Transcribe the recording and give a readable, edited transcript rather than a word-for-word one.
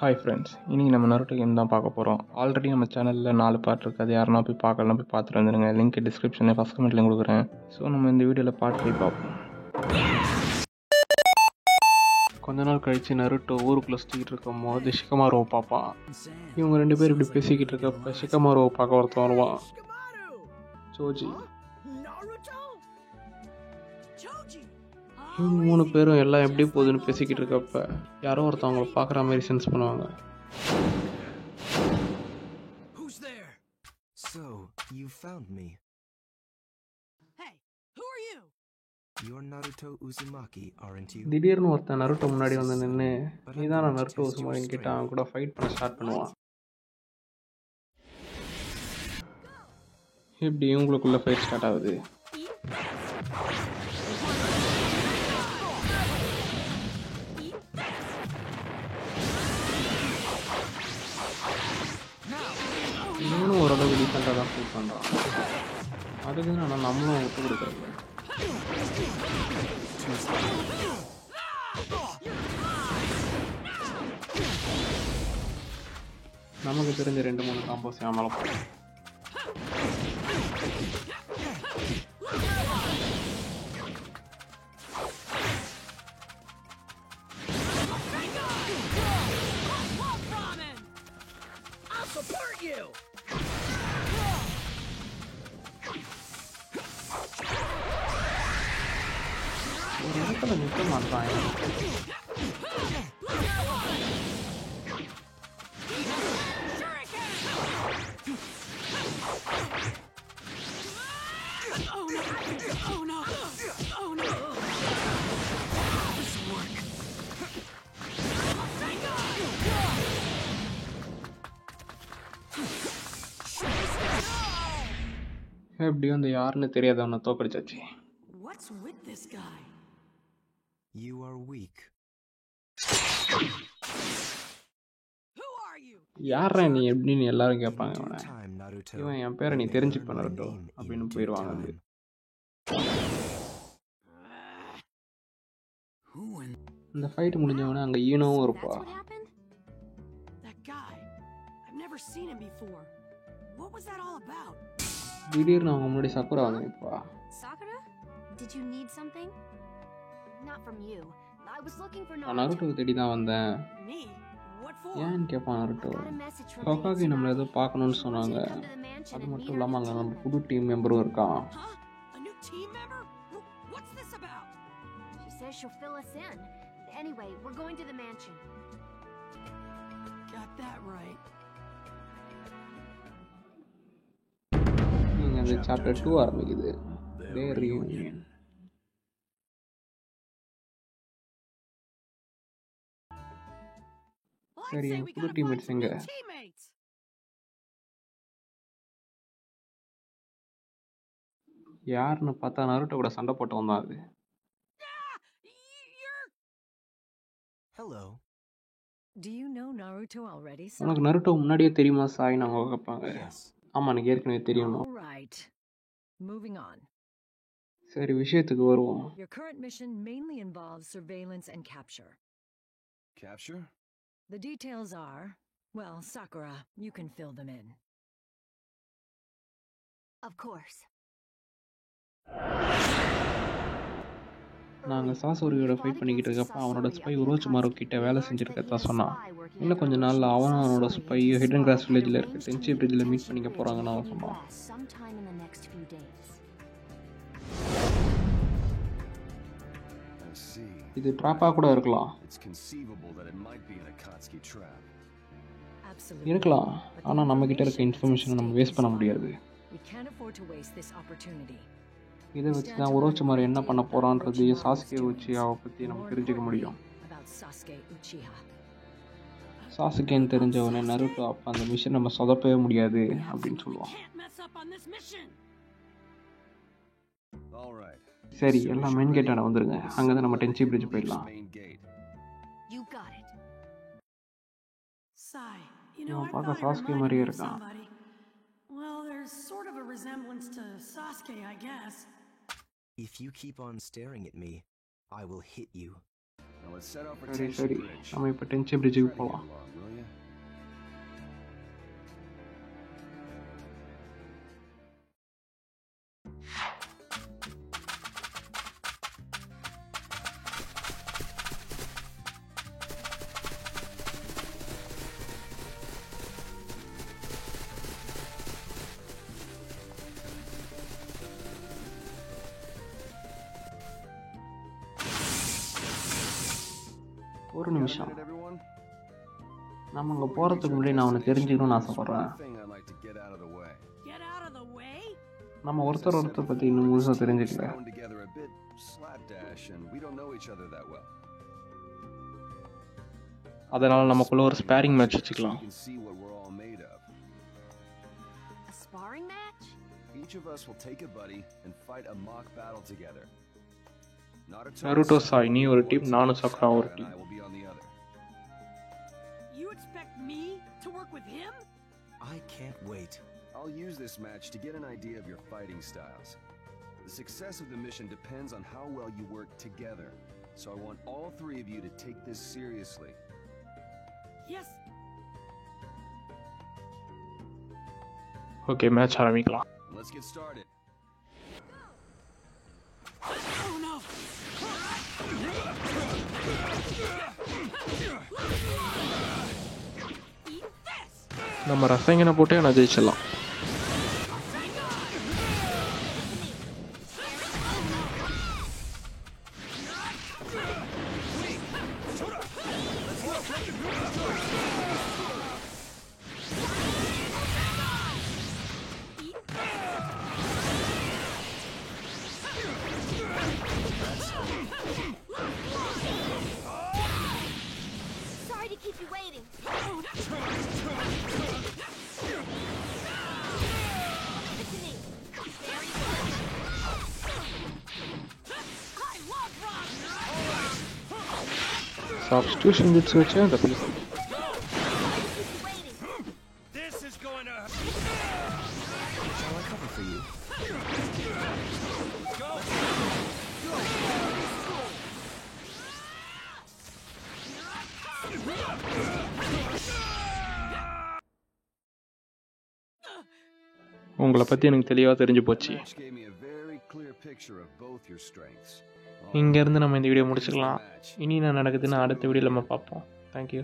Hi friends, இன்றைக்கி நம்ம Naruto game தான் பார்க்க போகிறோம். ஆல்ரெடி நம்ம சேனலில் 4 பார்ட் இருக்குது. அது யாருன்னா போய் பார்க்கலாம், போய் பார்த்துட்டு வந்துடுங்க. லிங்க் டிஸ்கிரிப்ஷனில் ஃபஸ்ட் கமெண்ட்லையும் கொடுக்குறேன். ஸோ நம்ம இந்த வீடியோவில் பார்ட் 5 பார்ப்போம். கொஞ்ச நாள் கழித்து நருட்டோ ஊருக்குள்ளே சுற்றிக்கிட்டு இருக்கும் போது ஷிகமாருவை பார்ப்பான். இவங்க 2 பேர் இப்படி பேசிக்கிட்டு இருக்கப்ப ஷிகமாருவை பார்க்க ஒருத்தன் வருவான். சோஜி. இவங்க 3 பேரும் எல்லாம் எப்படி போகுதுன்னு பேசிக்கிட்டு இருக்கப்ப யாரோ ஒருத்தவங்களை பார்க்குற மாதிரி சென்ஸ் பண்ணுவாங்க. So, you found me. Hey, who are you? You're Naruto Uzumaki, aren't you? திடீர்னு ஒருத்தன் நருட்டோ முன்னாடி வந்து நின்று நீதான் நான் நருட்டோ உசுமாக்கின்னு கேட்டு அவன் கூட ஃபைட் பண்ண ஸ்டார்ட் பண்ணுவான். இப்படி இவங்களுக்குள்ள ஃபைட் ஸ்டார்ட் ஆகுது. இவனும் ஓரளவு டீசெண்டாக தான் ஃபைட் பண்ணுறான். அதுக்கு ஆனால் நம்மளும் விட்டு கொடுக்குறது. நமக்கு தெரிஞ்ச 2-3 காம்போஸ் மேலே போகிறோம். ஒரு இடத்துல நிற்க மாட்டான். எப்படியும் அந்த யாருன்னு தெரியாதவனை தோக்கடிச்சாச்சு. What's with this guy? You are weak. Who are you? யாரா நீ எப்படின்னு எல்லாரும் கேட்பாங்க. In due அவனை time, Naruto. இவன் என் பேரை நீ தெரிஞ்சுப்ப நருட்டோ அப்படின்னு போயிடுவாங்க. அது Who in இந்த ஃபைட் முடிஞ்சவொடனே அங்கே ஈனோவும் இருப்பா. That's what happened? That guy. I've never seen him before. What was that all about? திடீர்னு அவங்க முன்னாடி சக்குரா வந்து நிற்பா. Sakura? Did you need something? Not from you. I was looking for நான் Naruto. நருட்டோவை தேடி தான் வந்தேன். Me? What for? ஏன்னு கேட்பான் I Naruto. got a message from ஹொகாகி நம்மளை ஏதோ பார்க்கணும்னு சொன்னாங்க. Come to the mansion அது and மட்டும் meet இல்லாமல் our அங்கே new நம்ம team புது member. டீம் மெம்பரும் இருக்கான். Huh? A new team member? What's this about? She says she'll fill us in. Anyway, we're going to the mansion. Got that right. இங்கே அந்த chapter 2 ஆரம்பிக்குது. Their reunion. Well, I'd சரி, say N we புது gotta teammates find some எங்க? new teammates. யாருன்னு பார்த்தா Naruto கூட சண்டை போட்டு வந்தான். அது Ah! You're... Hello. Do you know Naruto already, son? உனக்கு நருட்டோ முன்னாடியே தெரியுமா சாய்னு அவங்க கேட்பாங்க. Yes. ஆமாம், எனக்கு ஏற்கனவே தெரியும். All right. Moving on. சரி, விஷயத்துக்கு வருவோம். Your current mission mainly involves surveillance and capture. Capture? The details are, well, Sakura, you can fill them in. Of course. நாங்கள் சாசோரியோட ஃபைட் பண்ணிக்கிட்டு இருக்கப்ப அவனோட ஸ்பை உரோச்சிமாரு கிட்ட வேலை செஞ்சுருக்கதா சொன்னான். இன்னும் கொஞ்ச நாளில் அவனும் அவனோட ஸ்பை ஹிடன் கிராஸ் வில்லேஜில் இருக்க டென்சி பிரிட்ஜில் மீட் பண்ணிக்க போகிறாங்கன்னு அவன் சொன்னான். Sometime in the next few days. I see. இது ட்ராப்பாக கூட இருக்கலாம். It's conceivable that it might be an Akatsuki trap. Absolutely. இருக்கலாம், But ஆனால் the நம்மக்கிட்ட இருக்க information at இன்ஃபர்மேஷனை நம்ம stake வேஸ்ட் பண்ண is முடியாது. vital. We can't afford to waste this opportunity. இதை வச்சு தான் உரோச்சிமாரு என்ன பண்ண போகிறான்றது சாஸ்கே உச்சியாவை பற்றி நம்ம தெரிஞ்சுக்க முடியும். About Sasuke Uchiha. சாசுகேன்னு தெரிஞ்சவனே நருட்டோ அப்போ அந்த மிஷன் நம்ம சொதப்பவே முடியாது அப்படின்னு சொல்லுவான். Can't mess up on this mission. All right. சரி, எல்லாம் மெயின் கேட்டான வந்துருங்க. அங்கே தான் நம்ம டென்சி பிரிட்ஜ் போயிடலாம். Main gate. You got it. Sai, you know, இவன் I பார்க்க thought he சாஸ்கே reminded மாதிரியே me of இருக்கான். somebody. Well, there's sort of a resemblance to Sasuke, I guess. If you keep on staring at me, I will hit you. Now let's set out for சரி Tenchi சரி, Bridge. நம்ம இப்போ டென்சி பிரிட்ஜுக்கு Try to get போகலாம். along, will ya? ஒரு நிமிஷம். நம்ம அங்கே போகிறதுக்கு முன்னாடி நான் ஒன்று தெரிஞ்சுக்கணும்னு ஆசைப்பட்றேன். Get out of the way? நம்ம ஒருத்தர் பற்றி இன்னும் முழுசாக தெரிஞ்சுக்கல. அதனால் நமக்குள்ள ஒரு ஸ்பேரிங் மேட்ச் வச்சுக்கலாம். A sparring match? Each of us will take a buddy and fight a mock battle together. Naruto Sai நீ ஒரு டீம், நானும் சக்ரா ஒரு team. You expect me to work with him? I can't wait. I'll use this match to get an idea of your fighting styles. The success of the mission depends on how well you work together. So I want all three of you to take this seriously. Yes. Okay, match ஆரம்பிக்கலாம். Let's get started. Oh no. Eat this. நம்ம ரசாயன போட்டே நான் ஜெயிச்சிடலாம். Sorry to keep you waiting. Listen to me. Very good. I love rock. Substitution ஜிட்ஸ் வச்சு அந்த piece. Sorry to keep you waiting. Shall I cover for you? உங்களை பற்றி எனக்கு தெளிவாக தெரிஞ்சு போச்சு. Match gave me a very clear picture of both your strengths. இங்கேருந்து நம்ம இந்த வீடியோ முடிச்சுக்கலாம். இனி என்ன நடக்குதுன்னு அடுத்த வீடியோவில் நம்ம பார்ப்போம். தேங்க்யூ.